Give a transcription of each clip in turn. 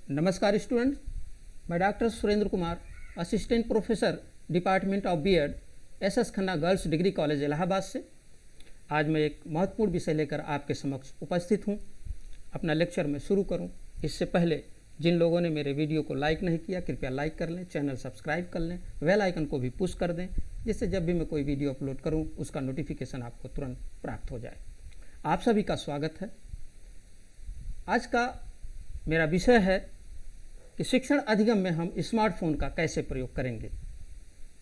नमस्कार स्टूडेंट्स, मैं doctor Surendra Kumar, assistant professor department of BEd, SS Khanna girls degree college Allahabad से। आज मैं एक महत्वपूर्ण विषय लेकर आपके समक्ष उपस्थित हूं। अपना लेक्चर मैं शुरू करूं इससे पहले जिन लोगों ने मेरे वीडियो को लाइक नहीं किया, कृपया लाइक कर लें, चैनल सब्सक्राइब कर लें, बेल आइकन को भी पुश कर दें, जिससे जब भी मैं कोई वीडियो अपलोड करूं उसका नोटिफिकेशन आपको तुरंत प्राप्त हो जाए। आप सभी का स्वागत है। आज का मेरा विषय है कि शिक्षण अधिगम में हम स्मार्टफोन का कैसे प्रयोग करेंगे।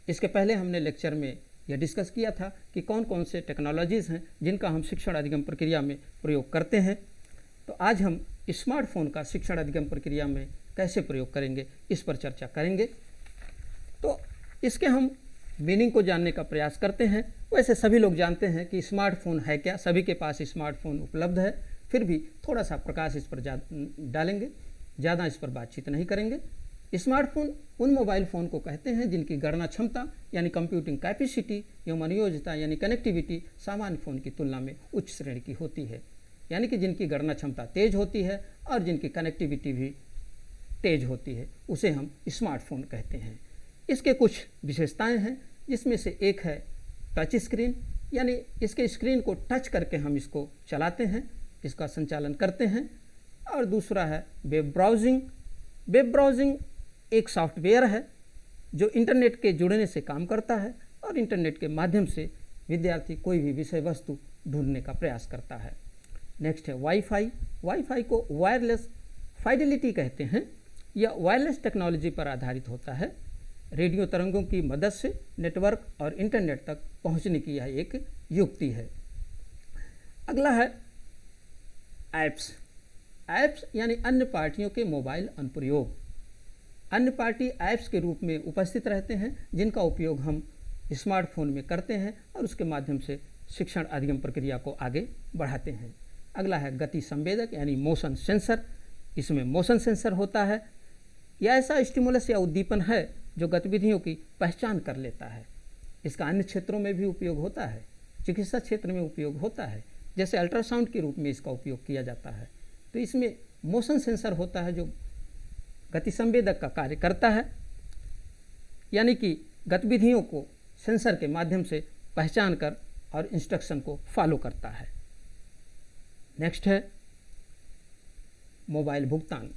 इसके पहले हमने लेक्चर में यह डिस्कस किया था कि कौन कौन से टेक्नोलॉजीज़ हैं जिनका हम शिक्षण अधिगम प्रक्रिया में प्रयोग करते हैं। तो आज हम स्मार्टफोन का शिक्षण अधिगम प्रक्रिया में कैसे प्रयोग करेंगे, इस पर चर्चा करेंगे। तो इसके हम मीनिंग को जानने का प्रयास करते हैं। वैसे सभी लोग जानते हैं कि स्मार्टफोन है क्या, सभी के पास स्मार्टफोन उपलब्ध है, फिर भी थोड़ा सा प्रकाश इस पर डालेंगे, ज़्यादा इस पर बातचीत नहीं करेंगे। स्मार्टफोन उन मोबाइल फ़ोन को कहते हैं जिनकी गणना क्षमता यानी कंप्यूटिंग कैपेसिटी एवं अनुयोज्यता यानी कनेक्टिविटी सामान्य फ़ोन की तुलना में उच्च श्रेणी की होती है, यानी कि जिनकी गणना क्षमता तेज होती है और जिनकी कनेक्टिविटी भी तेज होती है, उसे हम स्मार्टफोन कहते हैं। इसके कुछ विशेषताएं हैं, जिसमें से एक है टच स्क्रीन, यानी इसके स्क्रीन को टच करके हम इसको चलाते हैं, इसका संचालन करते हैं। और दूसरा है वेब ब्राउजिंग। वेब ब्राउजिंग एक सॉफ्टवेयर है जो इंटरनेट के जुड़ने से काम करता है और इंटरनेट के माध्यम से विद्यार्थी कोई भी विषय वस्तु ढूंढने का प्रयास करता है। नेक्स्ट है वाईफाई। वाईफाई को वायरलेस फाइडेलिटी कहते हैं। यह वायरलेस टेक्नोलॉजी पर आधारित होता है। रेडियो तरंगों की मदद से नेटवर्क और इंटरनेट तक पहुंचने की यह एक युक्ति है। अगला है ऐप्स। ऐप्स यानी अन्य पार्टियों के मोबाइल अनुप्रयोग। अन्य पार्टी ऐप्स के रूप में उपस्थित रहते हैं जिनका उपयोग हम स्मार्टफोन में करते हैं और उसके माध्यम से शिक्षण अधिगम प्रक्रिया को आगे बढ़ाते हैं। अगला है गति संवेदक यानी मोशन सेंसर। इसमें मोशन सेंसर होता है। यह ऐसा स्टिमुलस या उद्दीपन है जो गतिविधियों की पहचान कर लेता है। इसका अन्य क्षेत्रों में भी उपयोग होता है, चिकित्सा क्षेत्र में उपयोग होता है, जैसे अल्ट्रासाउंड के रूप में इसका उपयोग किया जाता है। तो इसमें मोशन सेंसर होता है जो गति संवेदक का कार्य करता है, यानी कि गतिविधियों को सेंसर के माध्यम से पहचान कर और इंस्ट्रक्शन को फॉलो करता है। नेक्स्ट है मोबाइल भुगतान।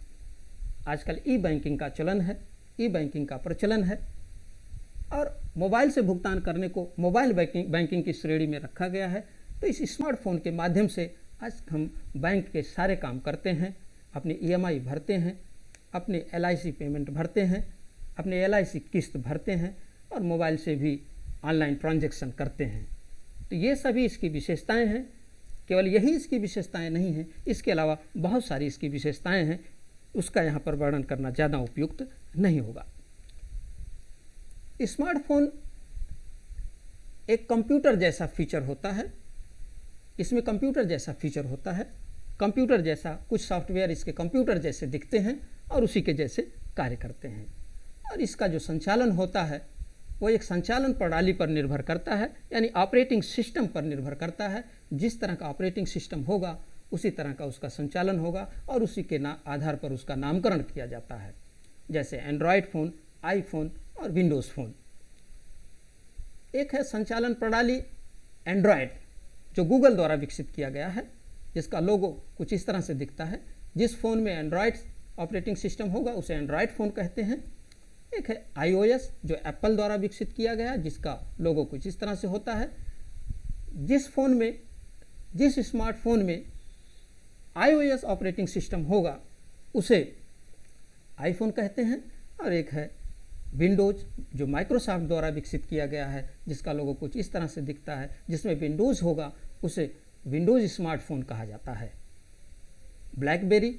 आजकल ई बैंकिंग का चलन है, ई बैंकिंग का प्रचलन है और मोबाइल से भुगतान करने को मोबाइल बैंकिंग की श्रेणी में रखा गया है। तो इस स्मार्टफोन के माध्यम से आज हम बैंक के सारे काम करते हैं, अपनी ईएमआई भरते हैं, अपने एलआईसी पेमेंट भरते हैं, अपने एलआईसी किस्त भरते हैं और मोबाइल से भी ऑनलाइन ट्रांजैक्शन करते हैं। तो ये सभी इसकी विशेषताएं हैं। केवल यही इसकी विशेषताएं नहीं हैं, इसके अलावा बहुत सारी इसकी विशेषताएं हैं, उसका यहाँ पर वर्णन करना ज़्यादा उपयुक्त नहीं होगा। स्मार्टफोन एक कंप्यूटर जैसा फीचर होता है। इसमें कंप्यूटर जैसा फीचर होता है। कंप्यूटर जैसा कुछ सॉफ्टवेयर इसके कंप्यूटर जैसे दिखते हैं और उसी के जैसे कार्य करते हैं। और इसका जो संचालन होता है वो एक संचालन प्रणाली पर निर्भर करता है, यानी ऑपरेटिंग सिस्टम पर निर्भर करता है। जिस तरह का ऑपरेटिंग सिस्टम होगा उसी तरह का उसका संचालन होगा और उसी के आधार पर उसका नामकरण किया जाता है, जैसे एंड्रॉयड फ़ोन, आईफोन और विंडोज़ फ़ोन। एक है संचालन प्रणाली एंड्रॉयड, जो गूगल द्वारा विकसित किया गया है, जिसका लोगो कुछ इस तरह से दिखता है। जिस फ़ोन में एंड्रॉयड ऑपरेटिंग सिस्टम होगा उसे एंड्रॉयड फ़ोन कहते हैं। एक है आईओएस, जो एप्पल द्वारा विकसित किया गया, जिसका लोगो कुछ इस तरह से होता है। जिस स्मार्टफोन में आईओएस ऑपरेटिंग सिस्टम होगा उसे आईफोन कहते हैं। और एक है विंडोज़, जो माइक्रोसॉफ्ट द्वारा विकसित किया गया है, जिसका लोगो कुछ इस तरह से दिखता है। जिसमें विंडोज़ होगा उसे विंडोज़ स्मार्टफोन कहा जाता है। ब्लैकबेरी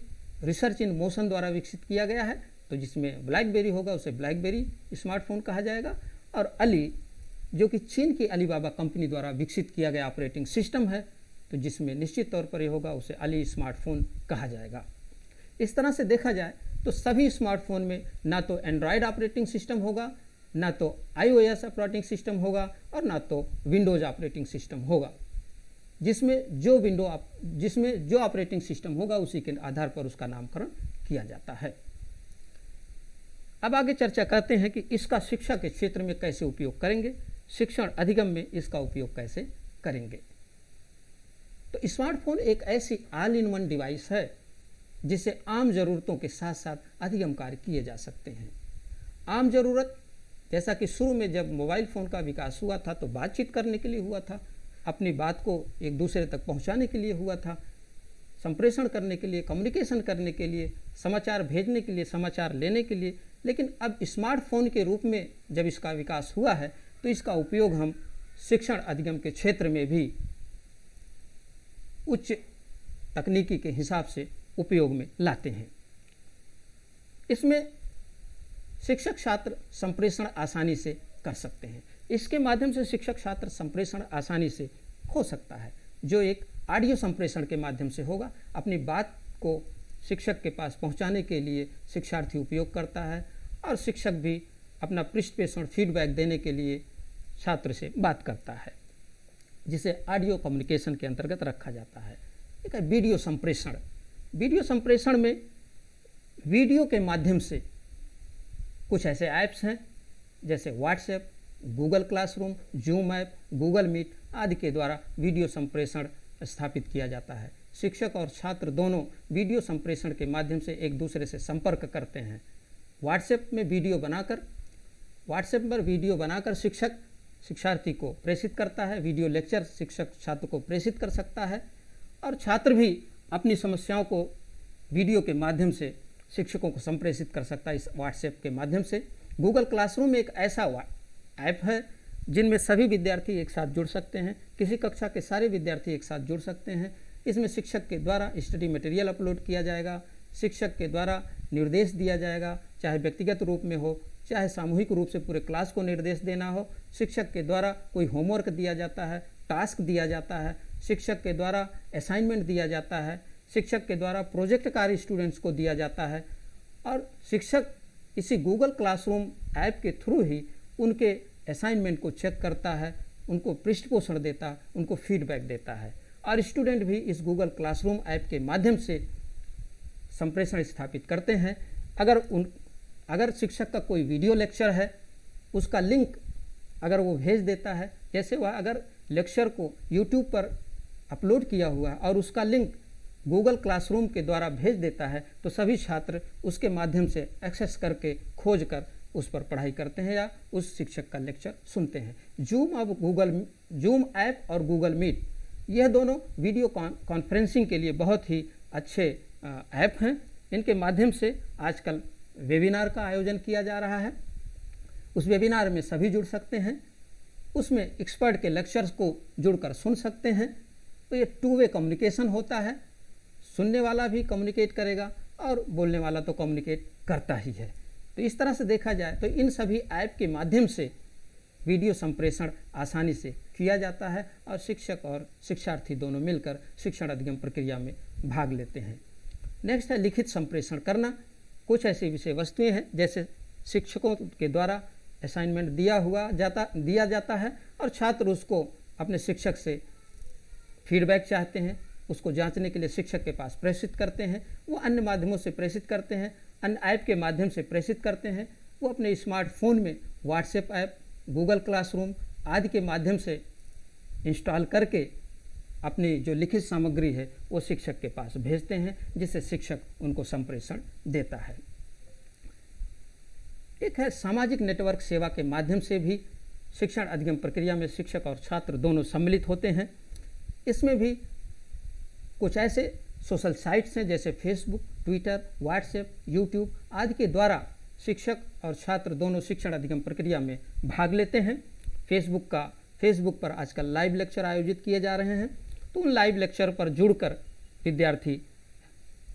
रिसर्च इन मोशन द्वारा विकसित किया गया है, तो जिसमें ब्लैकबेरी होगा उसे ब्लैकबेरी स्मार्टफोन कहा जाएगा। और अली, जो कि चीन की अलीबाबा कंपनी द्वारा विकसित किया गया ऑपरेटिंग सिस्टम है, तो जिसमें निश्चित तौर पर ये होगा उसे अली स्मार्टफोन कहा जाएगा। इस तरह से देखा जाए तो सभी स्मार्टफोन में ना तो एंड्रॉयड ऑपरेटिंग सिस्टम होगा, ना तो आईओएस ऑपरेटिंग सिस्टम होगा और ना तो विंडोज़ ऑपरेटिंग सिस्टम होगा। जिसमें जो ऑपरेटिंग सिस्टम होगा उसी के आधार पर उसका नामकरण किया जाता है। अब आगे चर्चा करते हैं कि इसका शिक्षा के क्षेत्र में कैसे उपयोग करेंगे, शिक्षण अधिगम में इसका उपयोग कैसे करेंगे। तो स्मार्टफोन एक ऐसी ऑल इन वन डिवाइस है जिससे आम ज़रूरतों के साथ साथ अधिगम कार्य किए जा सकते हैं। आम ज़रूरत, जैसा कि शुरू में जब मोबाइल फ़ोन का विकास हुआ था तो बातचीत करने के लिए हुआ था, अपनी बात को एक दूसरे तक पहुंचाने के लिए हुआ था, संप्रेषण करने के लिए, कम्युनिकेशन करने के लिए, समाचार भेजने के लिए, समाचार लेने के लिए। लेकिन अब स्मार्टफोन के रूप में जब इसका विकास हुआ है तो इसका उपयोग हम शिक्षण अधिगम के क्षेत्र में भी उच्च तकनीकी के हिसाब से उपयोग में लाते हैं। इसमें शिक्षक छात्र संप्रेषण आसानी से कर सकते हैं। इसके माध्यम से शिक्षक छात्र संप्रेषण आसानी से हो सकता है, जो एक ऑडियो संप्रेषण के माध्यम से होगा। अपनी बात को शिक्षक के पास पहुंचाने के लिए शिक्षार्थी उपयोग करता है और शिक्षक भी अपना पृष्ठपोषण फीडबैक देने के लिए छात्र से बात करता है, जिसे ऑडियो कम्युनिकेशन के अंतर्गत रखा जाता है। एक है वीडियो संप्रेषण। वीडियो संप्रेषण में वीडियो के माध्यम से कुछ ऐसे ऐप्स हैं जैसे WhatsApp, Google classroom, Zoom app, Google Meet आदि के द्वारा वीडियो संप्रेषण स्थापित किया जाता है। शिक्षक और छात्र दोनों वीडियो संप्रेषण के माध्यम से एक दूसरे से संपर्क करते हैं। व्हाट्सएप पर वीडियो बनाकर शिक्षक शिक्षार्थी को प्रेषित करता है, वीडियो लेक्चर शिक्षक छात्र को प्रेषित कर सकता है और छात्र भी अपनी समस्याओं को वीडियो के माध्यम से शिक्षकों को संप्रेषित कर सकता है इस व्हाट्सएप के माध्यम से। गूगल क्लासरूम एक ऐसा ऐप है जिनमें सभी विद्यार्थी एक साथ जुड़ सकते हैं, किसी कक्षा के सारे विद्यार्थी एक साथ जुड़ सकते हैं। इसमें शिक्षक के द्वारा स्टडी मटेरियल अपलोड किया जाएगा, शिक्षक के द्वारा निर्देश दिया जाएगा, चाहे व्यक्तिगत रूप में हो चाहे सामूहिक रूप से पूरे क्लास को निर्देश देना हो। शिक्षक के द्वारा कोई होमवर्क दिया जाता है, टास्क दिया जाता है, शिक्षक के द्वारा असाइनमेंट दिया जाता है, शिक्षक के द्वारा प्रोजेक्ट कार्य स्टूडेंट्स को दिया जाता है और शिक्षक इसी गूगल क्लासरूम ऐप के थ्रू ही उनके असाइनमेंट को चेक करता है, उनको पृष्ठपोषण देता, उनको फीडबैक देता है और स्टूडेंट भी इस गूगल क्लासरूम ऐप के माध्यम से संप्रेषण स्थापित करते हैं। अगर शिक्षक का कोई वीडियो लेक्चर है, उसका लिंक अगर वो भेज देता है, जैसे वह अगर लेक्चर को यूट्यूब पर अपलोड किया हुआ है और उसका लिंक गूगल क्लासरूम के द्वारा भेज देता है, तो सभी छात्र उसके माध्यम से एक्सेस करके खोज कर उस पर पढ़ाई करते हैं या उस शिक्षक का लेक्चर सुनते हैं। जूम ऐप और गूगल मीट, यह दोनों वीडियो कॉन्फ्रेंसिंग के लिए बहुत ही अच्छे ऐप हैं। इनके माध्यम से आजकल वेबिनार का आयोजन किया जा रहा है। उस वेबिनार में सभी जुड़ सकते हैं, उसमें एक्सपर्ट के लेक्चर्स को जुड़कर सुन सकते हैं। तो ये टू वे कम्युनिकेशन होता है, सुनने वाला भी कम्युनिकेट करेगा और बोलने वाला तो कम्युनिकेट करता ही है। तो इस तरह से देखा जाए तो इन सभी ऐप के माध्यम से वीडियो संप्रेषण आसानी से किया जाता है और शिक्षक और शिक्षार्थी दोनों मिलकर शिक्षण अधिगम प्रक्रिया में भाग लेते हैं। नेक्स्ट है लिखित संप्रेषण करना। कुछ ऐसी विषय वस्तुएं हैं जैसे शिक्षकों के द्वारा असाइनमेंट दिया जाता है और छात्र उसको अपने शिक्षक से फीडबैक चाहते हैं, उसको जांचने के लिए शिक्षक के पास प्रेषित करते हैं। वो अन्य माध्यमों से प्रेषित करते हैं, अन्य ऐप के माध्यम से प्रेषित करते हैं। वो अपने स्मार्टफोन में व्हाट्सएप ऐप, गूगल क्लासरूम आदि के माध्यम से इंस्टॉल करके अपनी जो लिखित सामग्री है वो शिक्षक के पास भेजते हैं, जिससे शिक्षक उनको संप्रेषण देता है। एक है सामाजिक नेटवर्क सेवा के माध्यम से भी शिक्षण अधिगम प्रक्रिया में शिक्षक और छात्र दोनों सम्मिलित होते हैं। इसमें भी कुछ ऐसे सोशल साइट्स हैं जैसे फेसबुक, ट्विटर, व्हाट्सएप, यूट्यूब आदि के द्वारा शिक्षक और छात्र दोनों शिक्षण अधिगम प्रक्रिया में भाग लेते हैं। फेसबुक पर आजकल लाइव लेक्चर आयोजित किए जा रहे हैं, तो उन लाइव लेक्चर पर जुड़कर विद्यार्थी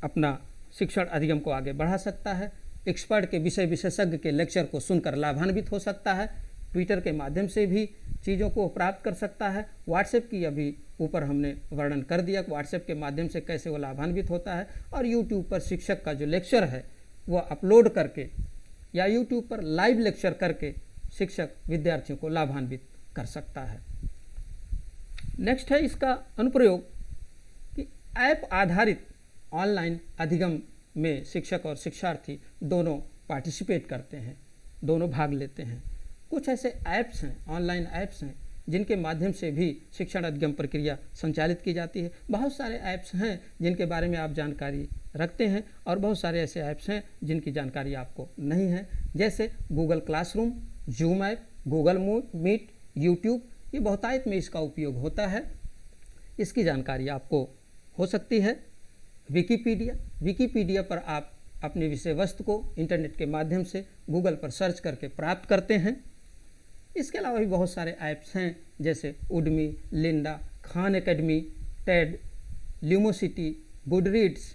अपना शिक्षण अधिगम को आगे बढ़ा सकता है। एक्सपर्ट के विशेषज्ञ के लेक्चर को सुनकर लाभान्वित हो सकता है। ट्विटर के माध्यम से भी चीज़ों को प्राप्त कर सकता है। व्हाट्सएप की अभी ऊपर हमने वर्णन कर दिया, व्हाट्सएप के माध्यम से कैसे वो लाभान्वित होता है। और यूट्यूब पर शिक्षक का जो लेक्चर है वह अपलोड करके या यूट्यूब पर लाइव लेक्चर करके शिक्षक विद्यार्थियों को लाभान्वित कर सकता है। नेक्स्ट है इसका अनुप्रयोग कि ऐप आधारित ऑनलाइन अधिगम में शिक्षक और शिक्षार्थी दोनों पार्टिसिपेट करते हैं, दोनों भाग लेते हैं। कुछ ऐसे ऐप्स हैं, ऑनलाइन ऐप्स हैं, जिनके माध्यम से भी शिक्षण अधिगम प्रक्रिया संचालित की जाती है। बहुत सारे ऐप्स हैं जिनके बारे में आप जानकारी रखते हैं और बहुत सारे ऐसे ऐप्स हैं जिनकी जानकारी आपको नहीं है, जैसे Google classroom, Zoom app, Google Meet, YouTube, ये बहुतायत में इसका उपयोग होता है। इसकी जानकारी आपको हो सकती है। विकिपीडिया पर आप अपने विषय वस्तु को इंटरनेट के माध्यम से गूगल पर सर्च करके प्राप्त करते हैं। इसके अलावा भी बहुत सारे ऐप्स हैं, जैसे Udemy, Lynda, Khan Academy, TED, Lumosity, Goodreads,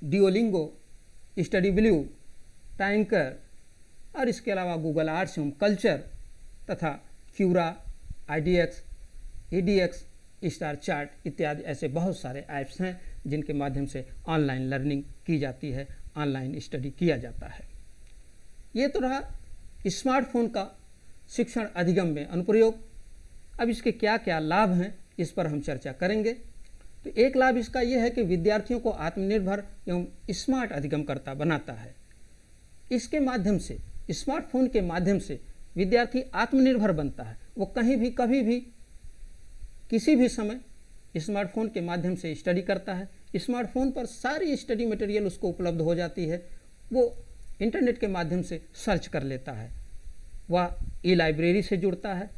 Duolingo, Study Blue, टैंकर और इसके अलावा गूगल आर्ट्स एवं कल्चर तथा Quora, IDX, EDX, Star Chart इत्यादि ऐसे बहुत सारे ऐप्स हैं जिनके माध्यम से ऑनलाइन लर्निंग की जाती है, ऑनलाइन स्टडी किया जाता है। ये तो रहा स्मार्टफोन का शिक्षण अधिगम में अनुप्रयोग। अब इसके क्या क्या लाभ हैं, इस पर हम चर्चा करेंगे। तो एक लाभ इसका यह है कि विद्यार्थियों को आत्मनिर्भर एवं स्मार्ट अधिगमकर्ता बनाता है। इसके माध्यम से, स्मार्टफोन के माध्यम से विद्यार्थी आत्मनिर्भर बनता है। वो कहीं भी, कभी भी, किसी भी समय स्मार्टफोन के माध्यम से स्टडी करता है। स्मार्टफोन पर सारी स्टडी मटेरियल उसको उपलब्ध हो जाती है। वो इंटरनेट के माध्यम से सर्च कर लेता है। वह ई-लाइब्रेरी से जुड़ता है,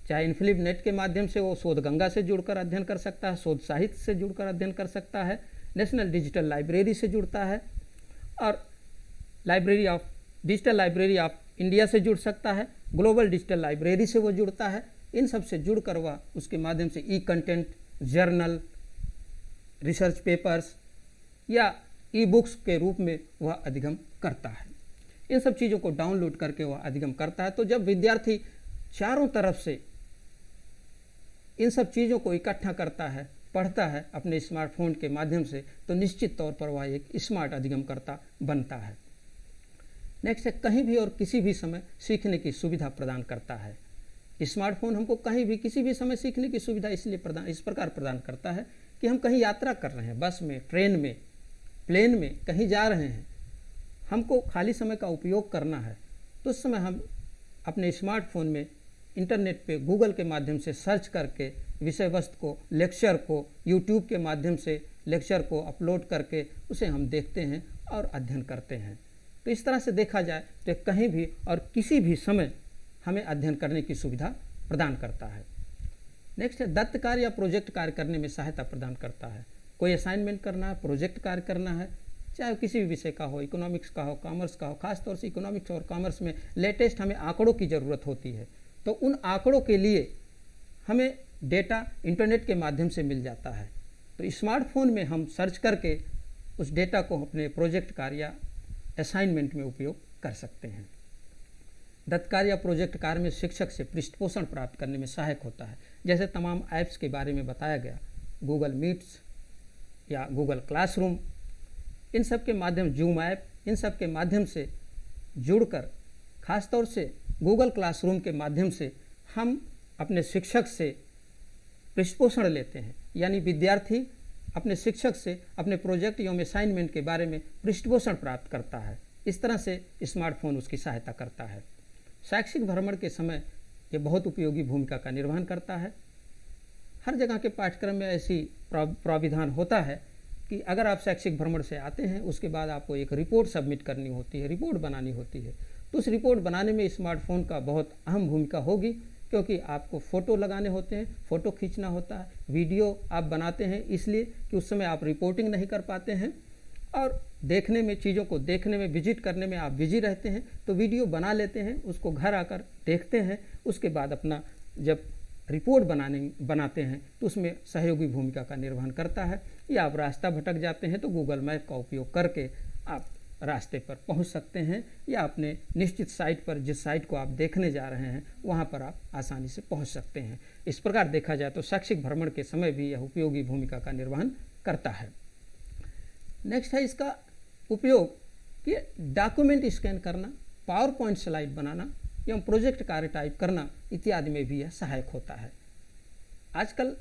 चाहे इनफिलिप नेट के माध्यम से वो शोध गंगा से जुड़कर अध्ययन कर सकता है, शोध साहित्य से जुड़कर अध्ययन कर सकता है, नेशनल डिजिटल लाइब्रेरी से जुड़ता है और डिजिटल लाइब्रेरी ऑफ इंडिया से जुड़ सकता है, ग्लोबल डिजिटल लाइब्रेरी से वो जुड़ता है। इन सब से जुड़कर वह उसके माध्यम से ई-कंटेंट, जर्नल, रिसर्च पेपर्स या ई-बुक्स के रूप में वह अधिगम करता है। इन सब चीज़ों को डाउनलोड करके वह अधिगम करता है। तो जब विद्यार्थी चारों तरफ से इन सब चीज़ों को इकट्ठा करता है, पढ़ता है अपने स्मार्टफोन के माध्यम से, तो निश्चित तौर पर वह एक स्मार्ट अधिगमकर्ता बनता है। नेक्स्ट है, कहीं भी और किसी भी समय सीखने की सुविधा प्रदान करता है। स्मार्टफोन हमको कहीं भी, किसी भी समय सीखने की सुविधा इस प्रकार प्रदान करता है कि हम कहीं यात्रा कर रहे हैं, बस में, ट्रेन में, प्लेन में कहीं जा रहे हैं, हमको खाली समय का उपयोग करना है, तो उस समय हम अपने स्मार्टफोन में इंटरनेट पे गूगल के माध्यम से सर्च करके विषय वस्तु को, लेक्चर को, यूट्यूब के माध्यम से लेक्चर को अपलोड करके उसे हम देखते हैं और अध्ययन करते हैं। तो इस तरह से देखा जाए तो कहीं भी और किसी भी समय हमें अध्ययन करने की सुविधा प्रदान करता है। नेक्स्ट है, दत्त कार्य या प्रोजेक्ट कार्य करने में सहायता प्रदान करता है। कोई असाइनमेंट करना है, प्रोजेक्ट कार्य करना है, चाहे किसी भी विषय का हो, इकोनॉमिक्स का हो, कॉमर्स का हो, खासतौर से इकोनॉमिक्स और कॉमर्स में लेटेस्ट हमें आंकड़ों की ज़रूरत होती है। तो उन आंकड़ों के लिए हमें डेटा इंटरनेट के माध्यम से मिल जाता है। तो स्मार्टफोन में हम सर्च करके उस डेटा को अपने प्रोजेक्ट कार्य या असाइनमेंट में उपयोग कर सकते हैं। दत्त कार्य या प्रोजेक्ट कार्य में शिक्षक से पृष्ठपोषण प्राप्त करने में सहायक होता है। जैसे तमाम ऐप्स के बारे में बताया गया, गूगल मीट्स या गूगल क्लासरूम, इन सब के माध्यम, जूम ऐप, इन सब के माध्यम से जुड़कर, खासतौर से गूगल क्लासरूम के माध्यम से हम अपने शिक्षक से पृष्ठपोषण लेते हैं। यानी विद्यार्थी अपने शिक्षक से अपने प्रोजेक्ट या असाइनमेंट के बारे में पृष्ठपोषण प्राप्त करता है। इस तरह से स्मार्टफोन उसकी सहायता करता है। शैक्षिक भ्रमण के समय ये बहुत उपयोगी भूमिका का निर्वहन करता है। हर जगह के पाठ्यक्रम में ऐसी प्राविधान होता है कि अगर आप शैक्षिक भ्रमण से आते हैं, उसके बाद आपको एक रिपोर्ट सबमिट करनी होती है, रिपोर्ट बनानी होती है। तो उस रिपोर्ट बनाने में स्मार्टफोन का बहुत अहम भूमिका होगी, क्योंकि आपको फ़ोटो लगाने होते हैं, फ़ोटो खींचना होता है, वीडियो आप बनाते हैं इसलिए कि उस समय आप रिपोर्टिंग नहीं कर पाते हैं और देखने में, चीज़ों को देखने में, विजिट करने में आप बिजी रहते हैं। तो वीडियो बना लेते हैं, उसको घर आकर देखते हैं, उसके बाद अपना जब रिपोर्ट बनाते हैं तो उसमें सहयोगी भूमिका का निर्वहन करता है। या आप रास्ता भटक जाते हैं तो गूगल मैप का उपयोग करके आप रास्ते पर पहुंच सकते हैं, या अपने निश्चित साइट पर, जिस साइट को आप देखने जा रहे हैं वहां पर आप आसानी से पहुंच सकते हैं। इस प्रकार देखा जाए तो शैक्षिक भ्रमण के समय भी यह उपयोगी भूमिका का निर्वहन करता है। नेक्स्ट है इसका उपयोग कि डॉक्यूमेंट स्कैन करना, पावर पॉइंट स्लाइड बनाना एवं प्रोजेक्ट कार्य टाइप करना इत्यादि में भी यह सहायक होता है। आजकल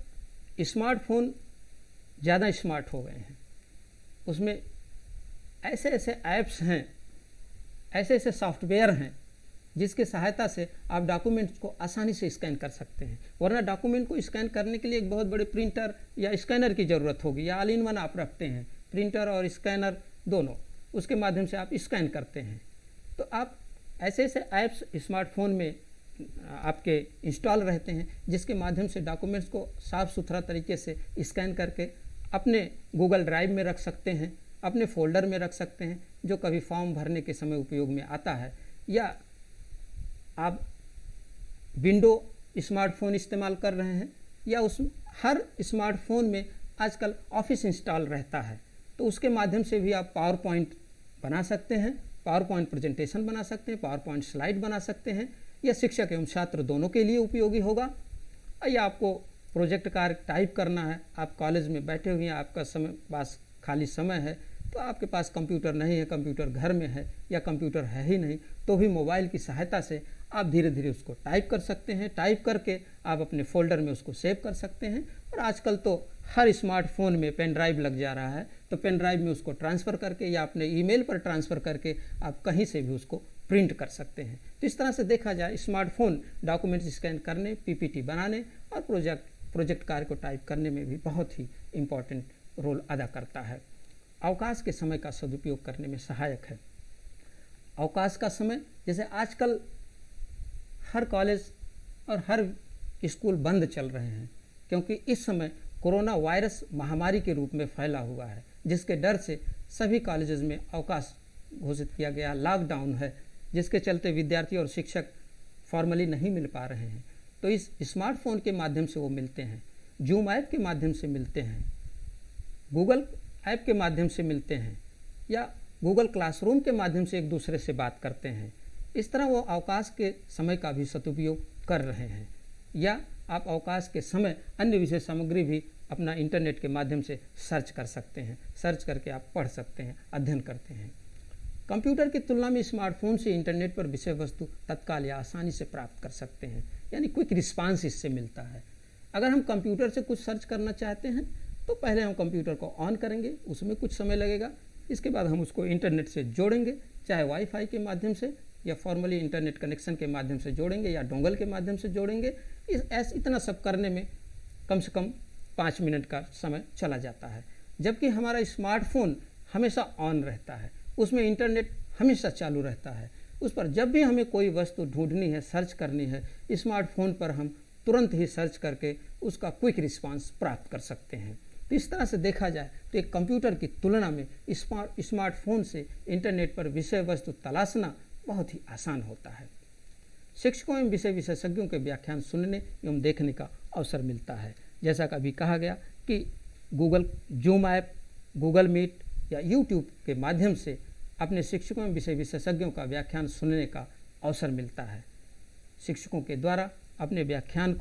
स्मार्टफोन ज़्यादा स्मार्ट हो गए हैं, उसमें ऐसे ऐसे ऐप्स हैं, ऐसे ऐसे सॉफ्टवेयर हैं जिसकी सहायता से आप डॉक्यूमेंट्स को आसानी से स्कैन कर सकते हैं। वरना डॉक्यूमेंट को स्कैन करने के लिए एक बहुत बड़े प्रिंटर या स्कैनर की ज़रूरत होगी, या ऑल इन वन आप रखते हैं, प्रिंटर और स्कैनर दोनों, उसके माध्यम से आप स्कैन करते हैं। तो आप ऐसे ऐसे ऐप्स स्मार्टफोन में आपके इंस्टॉल रहते हैं जिसके माध्यम से डॉक्यूमेंट्स को साफ़ सुथरा तरीके से स्कैन करके अपने गूगल ड्राइव में रख सकते हैं, अपने फोल्डर में रख सकते हैं, जो कभी फॉर्म भरने के समय उपयोग में आता है। या आप विंडो स्मार्टफोन इस्तेमाल कर रहे हैं, या उस हर स्मार्टफोन में आजकल ऑफिस इंस्टॉल रहता है, तो उसके माध्यम से भी आप पावर पॉइंट बना सकते हैं, पावर पॉइंट प्रेजेंटेशन बना सकते हैं, पावर पॉइंट स्लाइड बना सकते हैं। यह शिक्षक एवं छात्र दोनों के लिए उपयोगी होगा। या आपको प्रोजेक्ट कार्य टाइप करना है, आप कॉलेज में बैठे हुए हैं, आपका समय पास खाली समय है, तो आपके पास कंप्यूटर नहीं है, कंप्यूटर घर में है या कंप्यूटर है ही नहीं, तो भी मोबाइल की सहायता से आप धीरे धीरे उसको टाइप कर सकते हैं। टाइप करके आप अपने फोल्डर में उसको सेव कर सकते हैं। और आजकल तो हर स्मार्टफोन में पेन ड्राइव लग जा रहा है, तो पेन ड्राइव में उसको ट्रांसफ़र करके या अपने ईमेल पर ट्रांसफ़र करके आप कहीं से भी उसको प्रिंट कर सकते हैं। तो इस तरह से देखा जाए स्मार्टफोन डॉक्यूमेंट्स स्कैन करने, पीपीटी बनाने और प्रोजेक्ट कार्य को टाइप करने में भी बहुत ही इम्पोर्टेंट रोल अदा करता है। अवकाश के समय का सदुपयोग करने में सहायक है। अवकाश का समय, जैसे आजकल हर कॉलेज और हर स्कूल बंद चल रहे हैं, क्योंकि इस समय कोरोना वायरस महामारी के रूप में फैला हुआ है, जिसके डर से सभी कॉलेजेस में अवकाश घोषित किया गया, लॉकडाउन है, जिसके चलते विद्यार्थी और शिक्षक फॉर्मली नहीं मिल पा रहे हैं। तो इस स्मार्टफोन के माध्यम से वो मिलते हैं, जूम ऐप के माध्यम से मिलते हैं, गूगल ऐप के माध्यम से मिलते हैं, या गूगल क्लासरूम के माध्यम से एक दूसरे से बात करते हैं। इस तरह वो अवकाश के समय का भी सदुपयोग कर रहे हैं। या आप अवकाश के समय अन्य विषय सामग्री भी अपना इंटरनेट के माध्यम से सर्च कर सकते हैं, सर्च करके आप पढ़ सकते हैं, अध्ययन करते हैं। कंप्यूटर की तुलना में स्मार्टफोन से इंटरनेट पर विषय वस्तु तत्काल या आसानी से प्राप्त कर सकते हैं, यानी क्विक रिस्पांस इससे मिलता है। अगर हम कंप्यूटर से कुछ सर्च करना चाहते हैं तो पहले हम कंप्यूटर को ऑन करेंगे, उसमें कुछ समय लगेगा, इसके बाद हम उसको इंटरनेट से जोड़ेंगे, चाहे वाईफाई के माध्यम से या फॉर्मली इंटरनेट कनेक्शन के माध्यम से जोड़ेंगे या डोंगल के माध्यम से जोड़ेंगे। इतना सब करने में कम से कम 5 मिनट का समय चला जाता है। जबकि हमारा स्मार्टफोन हमेशा ऑन रहता है, उसमें इंटरनेट हमेशा चालू रहता है। उस पर जब भी हमें कोई वस्तु ढूंढनी है, सर्च करनी है, स्मार्टफोन पर हम तुरंत ही सर्च करके उसका क्विक रिस्पांस प्राप्त कर सकते हैं। तो इस तरह से देखा जाए तो एक कंप्यूटर की तुलना में स्मार्टफोन से इंटरनेट पर विषय वस्तु तलाशना बहुत ही आसान होता है। शिक्षकों एवं विषय विशेषज्ञों के व्याख्यान सुनने एवं देखने का अवसर मिलता है। जैसा कि अभी कहा गया कि Google Zoom app, Google Meet या यूट्यूब के माध्यम से अपने शिक्षकों एवं विषय विशेषज्ञों का व्याख्यान सुनने का अवसर मिलता है। शिक्षकों के द्वारा अपने व्याख्यान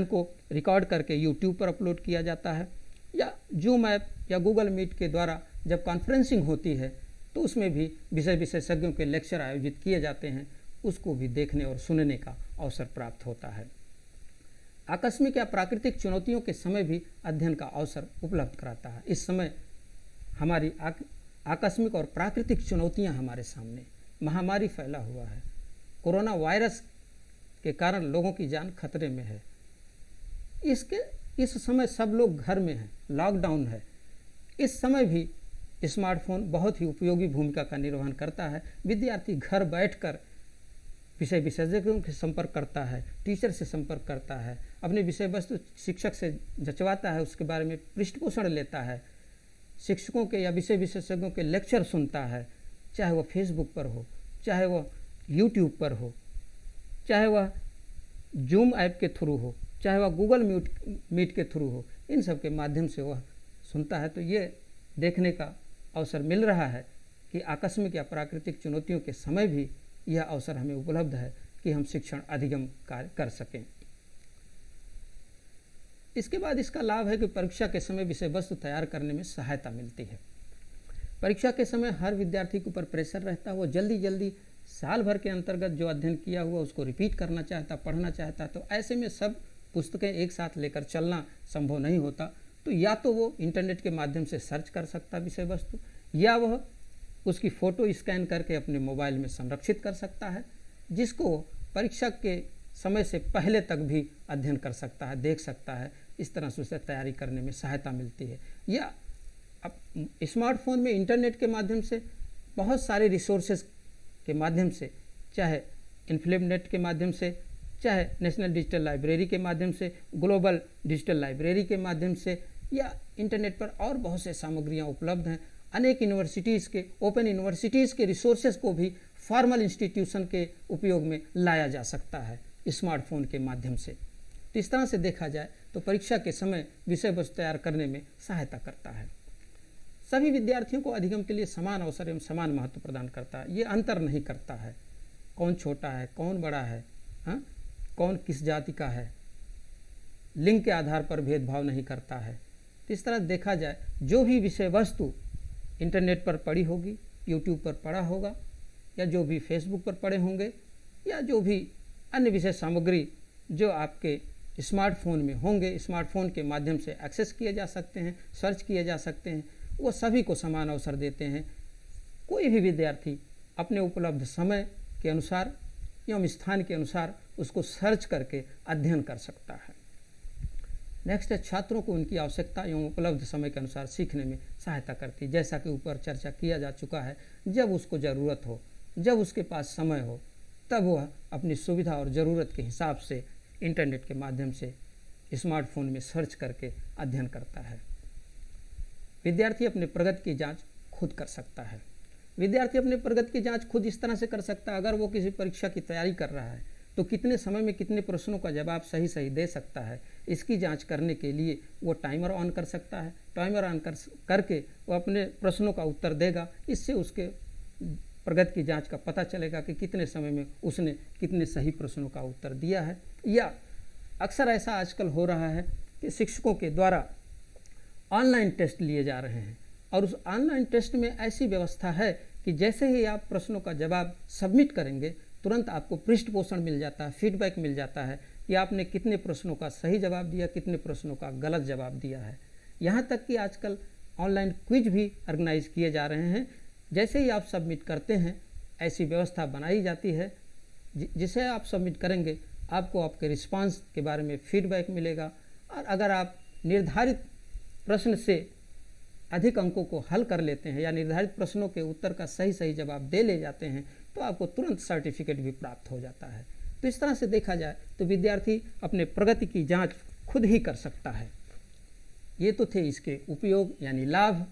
को रिकॉर्ड करके यूट्यूब पर अपलोड किया जाता है, या जूम ऐप या गूगल मीट के द्वारा जब कॉन्फ्रेंसिंग होती है तो उसमें भी विषय विशेषज्ञों के लेक्चर आयोजित किए जाते हैं, उसको भी देखने और सुनने का अवसर प्राप्त होता है। आकस्मिक या प्राकृतिक चुनौतियों के समय भी अध्ययन का अवसर उपलब्ध कराता है। इस समय हमारी आकस्मिक और प्राकृतिक चुनौतियां हमारे सामने, महामारी फैला हुआ है, कोरोना वायरस के कारण लोगों की जान खतरे में है। इस समय सब लोग घर में हैं, लॉकडाउन है। इस समय भी स्मार्टफोन बहुत ही उपयोगी भूमिका का निर्वहन करता है। विद्यार्थी घर बैठकर विषय विशेषज्ञों से संपर्क करता है, टीचर से संपर्क करता है, अपने विषय वस्तु शिक्षक से जचवाता है, उसके बारे में पृष्ठपोषण लेता है, शिक्षकों के या विषय विशेषज्ञों के लेक्चर सुनता है, चाहे वह फेसबुक पर हो, चाहे वह यूट्यूब पर हो, चाहे वह जूम ऐप के थ्रू हो, चाहे वह गूगल मीट के थ्रू हो, इन सब के माध्यम से वह सुनता है। तो ये देखने का अवसर मिल रहा है कि आकस्मिक या प्राकृतिक चुनौतियों के समय भी यह अवसर हमें उपलब्ध है कि हम शिक्षण अधिगम कार्य कर सकें। इसके बाद इसका लाभ है कि परीक्षा के समय विषय वस्तु तैयार करने में सहायता मिलती है। परीक्षा के समय हर विद्यार्थी के ऊपर प्रेशर रहता है, वो जल्दी साल भर के अंतर्गत जो अध्ययन किया हुआ उसको रिपीट करना चाहता, पढ़ना चाहता, तो ऐसे में सब पुस्तकें एक साथ लेकर चलना संभव नहीं होता। तो या तो वो इंटरनेट के माध्यम से सर्च कर सकता विषय वस्तु, या वह उसकी फ़ोटो स्कैन करके अपने मोबाइल में संरक्षित कर सकता है, जिसको परीक्षा के समय से पहले तक भी अध्ययन कर सकता है, देख सकता है। इस तरह से उसे तैयारी करने में सहायता मिलती है। या अब स्मार्टफोन में इंटरनेट के माध्यम से बहुत सारे रिसोर्सेज के माध्यम से, चाहे इन्फ्लेमनेट के माध्यम से, चाहे नेशनल डिजिटल लाइब्रेरी के माध्यम से, ग्लोबल डिजिटल लाइब्रेरी के माध्यम से, या इंटरनेट पर और बहुत से सामग्रियाँ उपलब्ध हैं। अनेक यूनिवर्सिटीज़ के, ओपन यूनिवर्सिटीज़ के रिसोर्सेज को भी फॉर्मल इंस्टीट्यूशन के उपयोग में लाया जा सकता है स्मार्टफोन के माध्यम से। तो इस तरह से देखा जाए तो परीक्षा के समय विषय वस्तु तैयार करने में सहायता करता है। सभी विद्यार्थियों को अधिगम के लिए समान अवसर एवं समान महत्व प्रदान करता है। ये अंतर नहीं करता है कौन छोटा है, कौन बड़ा है, हाँ, कौन किस जाति का है, लिंग के आधार पर भेदभाव नहीं करता है। तो इस तरह देखा जाए जो भी विषय वस्तु इंटरनेट पर पढ़ी होगी, यूट्यूब पर पढ़ा होगा, या जो भी फेसबुक पर पढ़े होंगे, या जो भी अन्य विषय सामग्री जो आपके स्मार्टफोन में होंगे, स्मार्टफोन के माध्यम से एक्सेस किए जा सकते हैं, सर्च किए जा सकते हैं, वो सभी को समान अवसर देते हैं। कोई भी विद्यार्थी अपने उपलब्ध समय के अनुसार एवं स्थान के अनुसार उसको सर्च करके अध्ययन कर सकता है। नेक्स्ट है, छात्रों को उनकी आवश्यकता एवं उपलब्ध समय के अनुसार सीखने में सहायता करती है। जैसा कि ऊपर चर्चा किया जा चुका है, जब उसको ज़रूरत हो, जब उसके पास समय हो, तब वह अपनी सुविधा और ज़रूरत के हिसाब से इंटरनेट के माध्यम से स्मार्टफोन में सर्च करके अध्ययन करता है। विद्यार्थी अपने प्रगति की जांच खुद कर सकता है। विद्यार्थी अपने प्रगति की जांच खुद इस तरह से कर सकता है, अगर वो किसी परीक्षा की तैयारी कर रहा है तो कितने समय में कितने प्रश्नों का जवाब सही सही दे सकता है, इसकी जांच करने के लिए वो टाइमर ऑन कर सकता है। टाइमर ऑन करके वो अपने प्रश्नों का उत्तर देगा। इससे उसके प्रगति की जांच का पता चलेगा कि कितने समय में उसने कितने सही प्रश्नों का उत्तर दिया है। या अक्सर ऐसा आजकल हो रहा है कि शिक्षकों के द्वारा ऑनलाइन टेस्ट लिए जा रहे हैं, और उस ऑनलाइन टेस्ट में ऐसी व्यवस्था है कि जैसे ही आप प्रश्नों का जवाब सबमिट करेंगे तुरंत आपको पृष्ठ पोषण मिल जाता है, फीडबैक मिल जाता है कि आपने कितने प्रश्नों का सही जवाब दिया, कितने प्रश्नों का गलत जवाब दिया है। यहाँ तक कि आजकल ऑनलाइन क्विज भी ऑर्गेनाइज किए जा रहे हैं। जैसे ही आप सबमिट करते हैं ऐसी व्यवस्था बनाई जाती है, जिसे आप सबमिट करेंगे आपको आपके रिस्पांस के बारे में फीडबैक मिलेगा, और अगर आप निर्धारित प्रश्न से अधिक अंकों को हल कर लेते हैं या निर्धारित प्रश्नों के उत्तर का सही सही जवाब दे ले जाते हैं तो आपको तुरंत सर्टिफिकेट भी प्राप्त हो जाता है। तो इस तरह से देखा जाए तो विद्यार्थी अपने प्रगति की जांच खुद ही कर सकता है। ये तो थे इसके उपयोग यानी लाभ।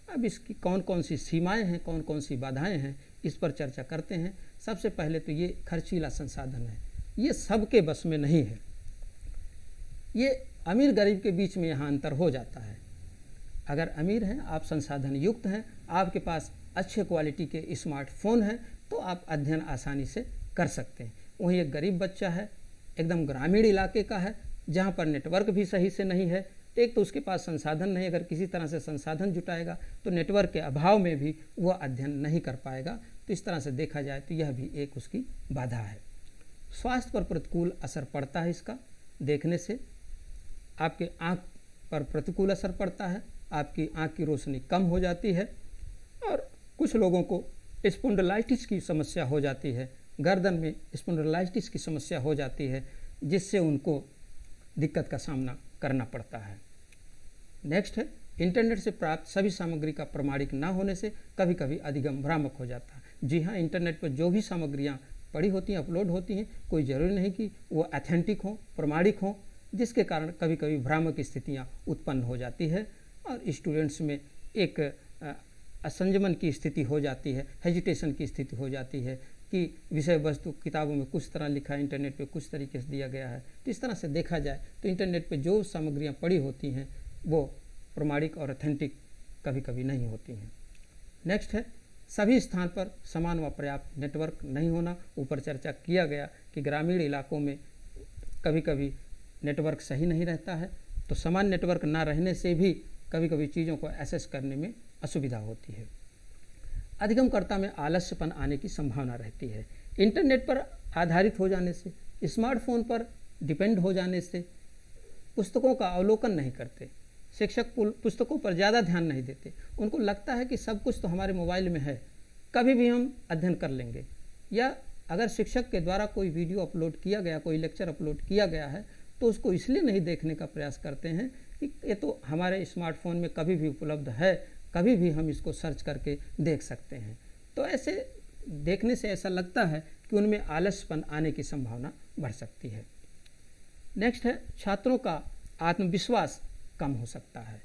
अब इसकी कौन कौन सी सीमाएं हैं, कौन कौन सी बाधाएं हैं, इस पर चर्चा करते हैं। सबसे पहले तो ये खर्चीला संसाधन है, ये सबके बस में नहीं है। ये अमीर गरीब के बीच में यहाँ अंतर हो जाता है। अगर अमीर हैं, आप संसाधन युक्त हैं, आपके पास अच्छे क्वालिटी के स्मार्टफोन हैं, तो आप अध्ययन आसानी से कर सकते हैं। वहीं एक गरीब बच्चा है, एकदम ग्रामीण इलाके का है, जहाँ पर नेटवर्क भी सही से नहीं है, तो एक तो उसके पास संसाधन नहीं, अगर किसी तरह से संसाधन जुटाएगा तो नेटवर्क के अभाव में भी वह अध्ययन नहीं कर पाएगा। तो इस तरह से देखा जाए तो यह भी एक उसकी बाधा है। स्वास्थ्य पर प्रतिकूल असर पड़ता है इसका देखने से। आपके आँख पर प्रतिकूल असर पड़ता है, आपकी आँख की रोशनी कम हो जाती है, और कुछ लोगों को स्पॉन्डिलाइटिस की समस्या हो जाती है, गर्दन में स्पॉन्डिलाइटिस की समस्या हो जाती है, जिससे उनको दिक्कत का सामना करना पड़ता है। नेक्स्ट है, इंटरनेट से प्राप्त सभी सामग्री का प्रमाणिक न होने से कभी कभी अधिगम भ्रामक हो जाता है। जी हाँ, इंटरनेट पर जो भी सामग्रियाँ पड़ी होती हैं, अपलोड होती हैं, कोई ज़रूरी नहीं कि वो ऑथेंटिक हों, प्रमाणिक हों, जिसके कारण कभी कभी भ्रामक स्थितियाँ उत्पन्न हो जाती है और स्टूडेंट्स में एक असंजमन की स्थिति हो जाती है, हेजिटेशन की स्थिति हो जाती है कि विषय वस्तु किताबों में कुछ तरह लिखा है, इंटरनेट पे कुछ तरीके से दिया गया है। तो इस तरह से देखा जाए तो इंटरनेट पे जो सामग्रियाँ पड़ी होती हैं वो प्रमाणिक और ऑथेंटिक कभी कभी नहीं होती हैं। नेक्स्ट है, सभी स्थान पर समान व पर्याप्त नेटवर्क नहीं होना। ऊपर चर्चा किया गया कि ग्रामीण इलाकों में कभी कभी नेटवर्क सही नहीं रहता है, तो समान नेटवर्क ना रहने से भी कभी कभी चीज़ों को एक्सेस करने में असुविधा होती है। अधिगमकर्ता में आलस्यपन आने की संभावना रहती है। इंटरनेट पर आधारित हो जाने से, स्मार्टफोन पर डिपेंड हो जाने से पुस्तकों का अवलोकन नहीं करते, शिक्षक पुस्तकों पर ज़्यादा ध्यान नहीं देते। उनको लगता है कि सब कुछ तो हमारे मोबाइल में है, कभी भी हम अध्ययन कर लेंगे। या अगर शिक्षक के द्वारा कोई वीडियो अपलोड किया गया, कोई लेक्चर अपलोड किया गया है, तो उसको इसलिए नहीं देखने का प्रयास करते हैं कि ये तो हमारे स्मार्टफोन में कभी भी उपलब्ध है, कभी भी हम इसको सर्च करके देख सकते हैं। तो ऐसे देखने से ऐसा लगता है कि उनमें आलसपन आने की संभावना बढ़ सकती है। नेक्स्ट है, छात्रों का आत्मविश्वास कम हो सकता है।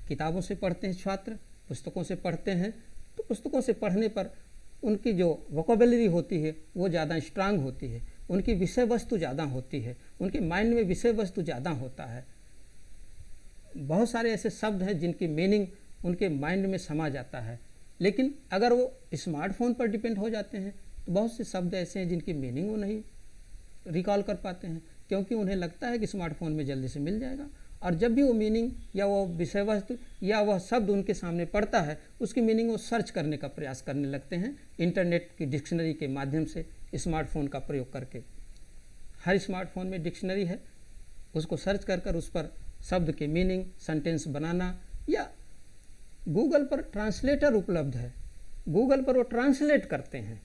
किताबों से पढ़ते हैं छात्र, पुस्तकों से पढ़ते हैं, तो पुस्तकों से पढ़ने पर उनकी जो वोकेबलरी होती है वो ज़्यादा स्ट्रांग होती है, उनकी विषय वस्तु ज़्यादा होती है, उनके माइंड में विषय वस्तु ज़्यादा होता है। बहुत सारे ऐसे शब्द हैं जिनकी मीनिंग उनके माइंड में समा जाता है। लेकिन अगर वो स्मार्टफोन पर डिपेंड हो जाते हैं तो बहुत से शब्द ऐसे हैं जिनकी मीनिंग वो नहीं रिकॉल कर पाते हैं, क्योंकि उन्हें लगता है कि स्मार्टफोन में जल्दी से मिल जाएगा। और जब भी वो मीनिंग या वो विषय वस्तु या वह शब्द उनके सामने पड़ता है, उसकी मीनिंग वो सर्च करने का प्रयास करने लगते हैं इंटरनेट की डिक्शनरी के माध्यम से, स्मार्टफोन का प्रयोग करके। हर स्मार्टफोन में डिक्शनरी है, उसको सर्च कर उस पर शब्द के मीनिंग, सेंटेंस बनाना, या गूगल पर ट्रांसलेटर उपलब्ध है, गूगल पर वो ट्रांसलेट करते हैं।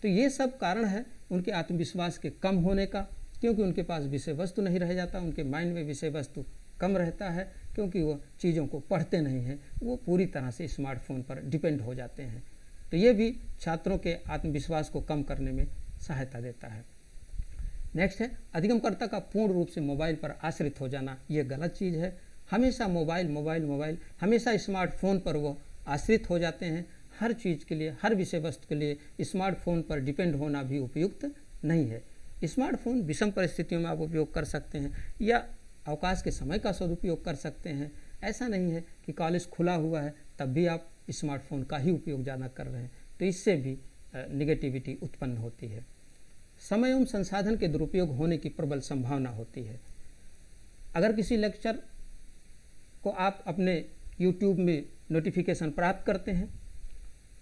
तो ये सब कारण है उनके आत्मविश्वास के कम होने का, क्योंकि उनके पास विषय वस्तु नहीं रह जाता, उनके माइंड में विषय वस्तु कम रहता है, क्योंकि वो चीज़ों को पढ़ते नहीं हैं, वो पूरी तरह से स्मार्टफोन पर डिपेंड हो जाते हैं। तो ये भी छात्रों के आत्मविश्वास को कम करने में सहायता देता है। नेक्स्ट है, अधिगमकर्ता का पूर्ण रूप से मोबाइल पर आश्रित हो जाना। ये गलत चीज़ है। हमेशा मोबाइल, हमेशा स्मार्टफोन पर वो आश्रित हो जाते हैं। हर चीज़ के लिए, हर विषय वस्तु के लिए स्मार्टफोन पर डिपेंड होना भी उपयुक्त नहीं है। स्मार्टफोन विषम परिस्थितियों में आप उपयोग कर सकते हैं या अवकाश के समय का सदुपयोग कर सकते हैं। ऐसा नहीं है कि कॉलेज खुला हुआ है तब भी आप स्मार्टफोन का ही उपयोग ज़्यादा कर रहे हैं, तो इससे भी निगेटिविटी उत्पन्न होती है। समय एवं संसाधन के दुरुपयोग होने की प्रबल संभावना होती है। अगर किसी लेक्चर को आप अपने YouTube में नोटिफिकेशन प्राप्त करते हैं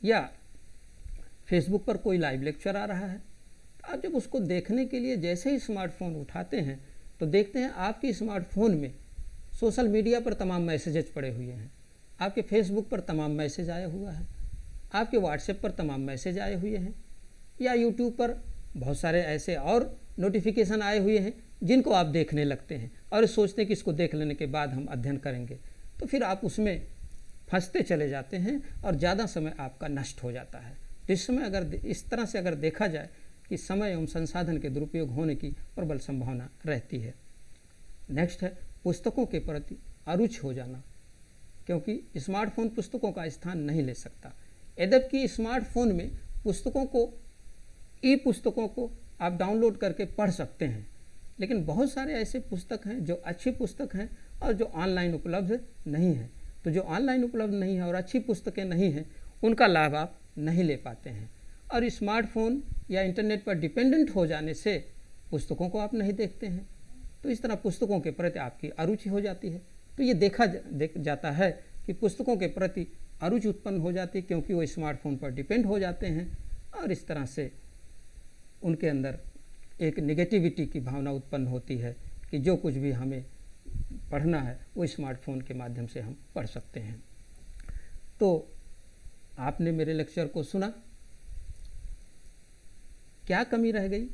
या फेसबुक पर कोई लाइव लेक्चर आ रहा है, तो आप जब उसको देखने के लिए जैसे ही स्मार्टफोन उठाते हैं तो देखते हैं आपके स्मार्टफोन में सोशल मीडिया पर तमाम मैसेजेज पड़े हुए हैं, आपके फेसबुक पर तमाम मैसेज आया हुआ है, आपके व्हाट्सएप पर तमाम मैसेज आए हुए हैं, या यूट्यूब पर बहुत सारे ऐसे और नोटिफिकेशन आए हुए हैं जिनको आप देखने लगते हैं और सोचते हैं कि इसको देख लेने के बाद हम अध्ययन करेंगे। तो फिर आप उसमें फंसते चले जाते हैं और ज़्यादा समय आपका नष्ट हो जाता है। तो इस समय अगर इस तरह से अगर देखा जाए कि समय एवं संसाधन के दुरुपयोग होने की प्रबल संभावना रहती है। नेक्स्ट है, पुस्तकों के प्रति अरुचि हो जाना, क्योंकि स्मार्टफोन पुस्तकों का स्थान नहीं ले सकता। यद्यपि स्मार्टफोन में पुस्तकों को, ई पुस्तकों को आप डाउनलोड करके पढ़ सकते हैं, लेकिन बहुत सारे ऐसे पुस्तक हैं जो अच्छी पुस्तक हैं और जो ऑनलाइन उपलब्ध नहीं है। तो जो ऑनलाइन उपलब्ध नहीं है और अच्छी पुस्तकें नहीं हैं, उनका लाभ आप नहीं ले पाते हैं। और स्मार्टफोन या इंटरनेट पर डिपेंडेंट हो जाने से पुस्तकों को आप नहीं देखते हैं, तो इस तरह पुस्तकों के प्रति आपकी अरुचि हो जाती है। तो ये देखा जाता है कि पुस्तकों के प्रति अरुचि उत्पन्न हो जाती है, क्योंकि वो स्मार्टफोन पर डिपेंड हो जाते हैं और इस तरह से उनके अंदर एक नेगेटिविटी की भावना उत्पन्न होती है कि जो कुछ भी हमें पढ़ना है वो स्मार्टफोन के माध्यम से हम पढ़ सकते हैं। तो आपने मेरे लेक्चर को सुना, क्या कमी रह गई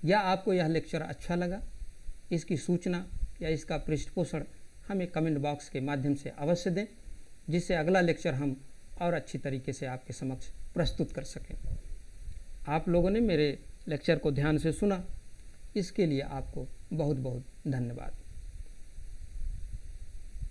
या आपको यह लेक्चर अच्छा लगा, इसकी सूचना या इसका पृष्ठपोषण हमें कमेंट बॉक्स के माध्यम से अवश्य दें, जिससे अगला लेक्चर हम और अच्छी तरीके से आपके समक्ष प्रस्तुत कर सकें। आप लोगों ने मेरे लेक्चर को ध्यान से सुना, इसके लिए आपको बहुत बहुत धन्यवाद।